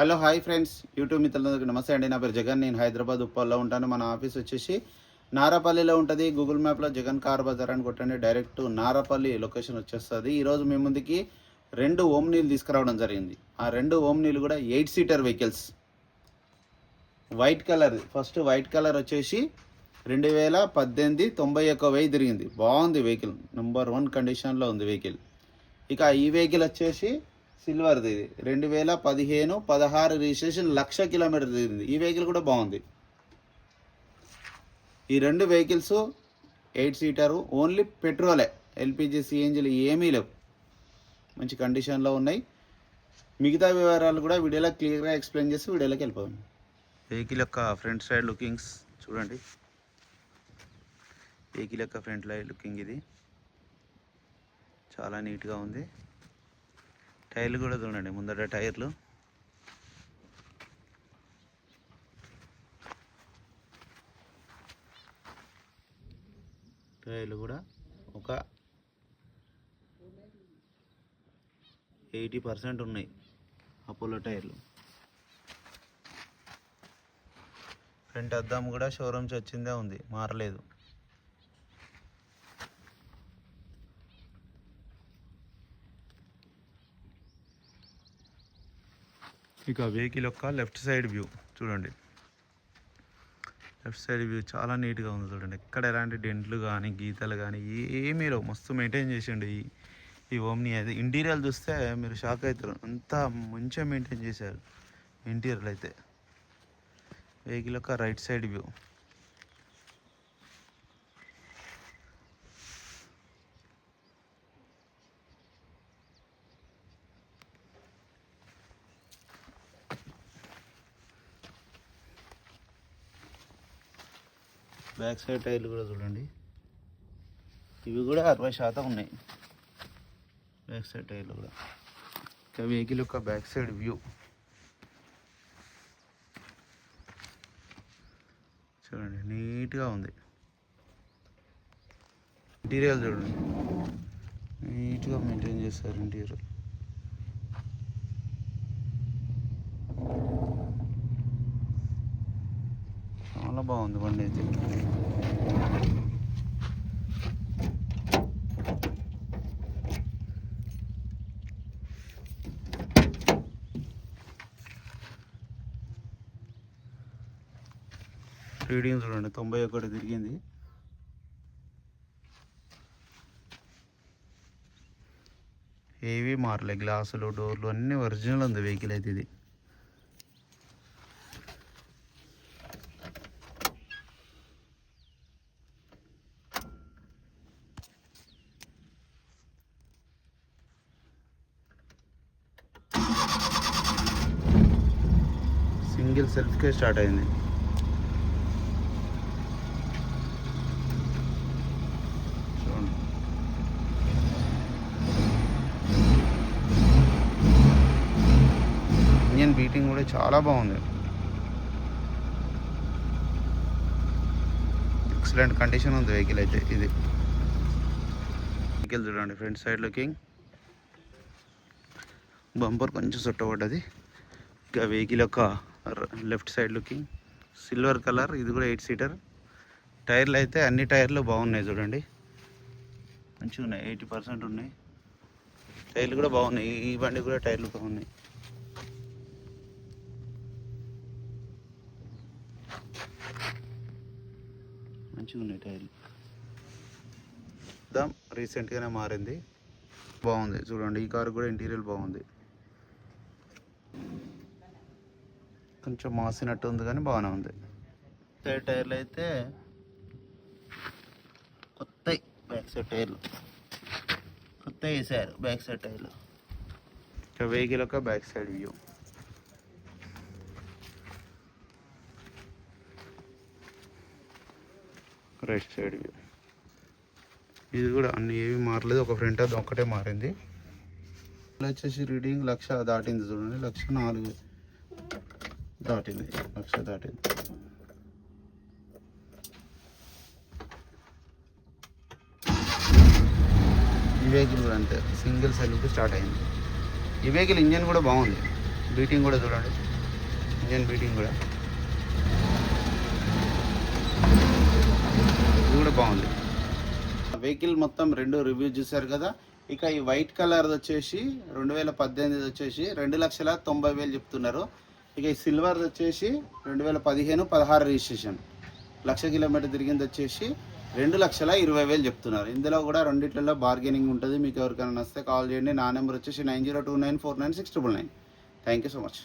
Hello hi friends, YouTube మిత్రులందరికీ నమస్తే అండి. నా పేరు జగన్. నేను హైదరాబాద్ ఉప్పల్లో ఉంటాను. మన ఆఫీస్ వచ్చేసి నారాపల్లిలో ఉంటుంది. గూగుల్ మ్యాప్లో జగన్ కార్ బజార్ అని కొట్టండి, డైరెక్ట్ నారాపల్లి లొకేషన్ వచ్చేస్తుంది. ఈరోజు మీ ముందుకి 2 ఓమ్నీలు తీసుకురావడం జరిగింది. ఆ 2 ఓమ్నీలు కూడా 8 seater vehicles. White colour, first white colour వచ్చేసి 2018 91,000 తిరిగింది. బాగుంది వెహికల్, నెంబర్ 1 కండిషన్లో ఉంది వెహికల్. ఇక ఈ వెహికల్ వచ్చేసి సిల్వర్ది, 2015 16 రిజిస్ట్రేషన్, 1,00,000 కిలోమీటర్ తిరిగింది. ఈ వెహికల్ కూడా బాగుంది. ఈ 2 వెహికల్స్ 8 సీటరు, ఓన్లీ పెట్రోలే, ఎల్పిజి సిఎన్జీలు ఏమీ లేవు, మంచి కండిషన్లో ఉన్నాయి. మిగతా వివరాలు కూడా వీడియోలో క్లియర్గా ఎక్స్ప్లెయిన్ చేసి వీడియోలోకి వెళ్ళిపోదాం. వెహికల్ యొక్క ఫ్రంట్ సైడ్ లుకింగ్స్ చూడండి. వెహికల్ యొక్క ఫ్రంట్ లైట్ లుకింగ్ ఇది చాలా నీట్గా ఉంది. టైర్లు కూడా చూడండి, ముందర టైర్లు. టైర్లు కూడా ఒక 80% ఉన్నాయి, అపోలో టైర్లు. ఫ్రంట్ అద్దం కూడా షోరూమ్స్ వచ్చిందే ఉంది, మారలేదు. ఇక వెహికల్ యొక్క లెఫ్ట్ సైడ్ వ్యూ చూడండి. లెఫ్ట్ సైడ్ వ్యూ చాలా నీట్గా ఉంది చూడండి. ఎక్కడ ఎలాంటి డెంట్లు కానీ గీతలు కానీ ఏమీ లేవు. మస్తు మెయింటైన్ చేసిండు ఈ ఓమ్ని. అయితే ఇంటీరియర్ చూస్తే మీరు షాక్ అవుతారు, అంతా మంచిగా మెయింటైన్ చేశారు ఇంటీరియర్ అయితే. వెహికల్ యొక్క right side view. Back side టైర్లు కూడా చూడండి, ఇవి కూడా 60% ఉన్నాయి బ్యాక్ సైడ్ టైర్లు కూడా. ఇంకా వెహికల్ యొక్క బ్యాక్ సైడ్ వ్యూ చూడండి, నీట్గా ఉంది. ఇంటీరియర్ చూడండి, నీట్గా మెయింటైన్ చేస్తారు ఇంటీరియర్. చాలా బాగుంది బండి అయితే. రీడింగ్ చూడండి, 91 తిరిగింది. ఏవి మారలే, గ్లాసులు డోర్లు అన్నీ ఒరిజినల్ ఉంది వెహికల్ అయితే. ఇది సింగిల్ సెల్ఫ్కే స్టార్ట్ అయింది. చూడండి, ఇంజన్ బీటింగ్ కూడా చాలా బాగుంది. ఎక్సలెంట్ కండిషన్ ఉంది వెహికల్ అయితే. ఇది వెహికల్ చూడండి, ఫ్రంట్ సైడ్ లుకింగ్. బంపర్ కొంచెం చుట్టబడ్డది. ఇక వెహికల్ యొక్క left side looking, silver colour, ఇది కూడా 8 సీటర్. టైర్లు అయితే అన్ని టైర్లు బాగున్నాయి చూడండి, మంచిగా ఉన్నాయి, 80% ఉన్నాయి. టైర్లు కూడా బాగున్నాయి, ఈ బండి కూడా టైర్లు బాగున్నాయి. మంచిగా ఉన్నాయి టైర్లు. రీసెంట్గానే మారింది, బాగుంది చూడండి. ఈ కారు కూడా ఇంటీరియర్ బాగుంది, కొంచెం మాసినట్టు ఉంది కానీ బాగానే ఉంది. సైడ్ టైర్లు అయితే కొత్త, బ్యాక్ సైడ్ టైర్లు కొత్త వేసారు, బ్యాక్ సైడ్ టైర్లు. ఇంకా వెహికల్ యొక్క back side view. Right side view. ఇది కూడా అన్ని ఏవి మారలేదు, ఒక ఫ్రంట్ అది ఒక్కటే మారింది. వచ్చేసి రీడింగ్ 1,00,000 దాటింది చూడండి, 1,04,000 దాటింది, 1,00,000 దాటింది. ఈ వెహికల్ కూడా అంతే, సింగిల్ సెల్ఫ్కి స్టార్ట్ అయింది. ఈ వెహికల్ ఇంజన్ కూడా బాగుంది, బీటింగ్ కూడా చూడండి, ఇంజన్ బీటింగ్ కూడా ఇది కూడా బాగుంది. వెహికల్ మొత్తం రెండు రివ్యూ చూశారు కదా. ఇక ఈ వైట్ కలర్ వచ్చేసి 2018 వచ్చేసి 2,90,000 చెప్తున్నారు. ఇక ఈ సిల్వర్ వచ్చేసి 2015-16 రిజిస్ట్రేషన్, 1,00,000 కిలోమీటర్ తిరిగింది వచ్చేసి 2,20,000 చెప్తున్నారు. ఇందులో కూడా రెండిట్లలో బార్గెనింగ్ ఉంటుంది. మీకు ఎవరికైనా నచ్చితే కాల్ చేయండి. నా నెంబర్ వచ్చేసి 9029496999. Thank you so much.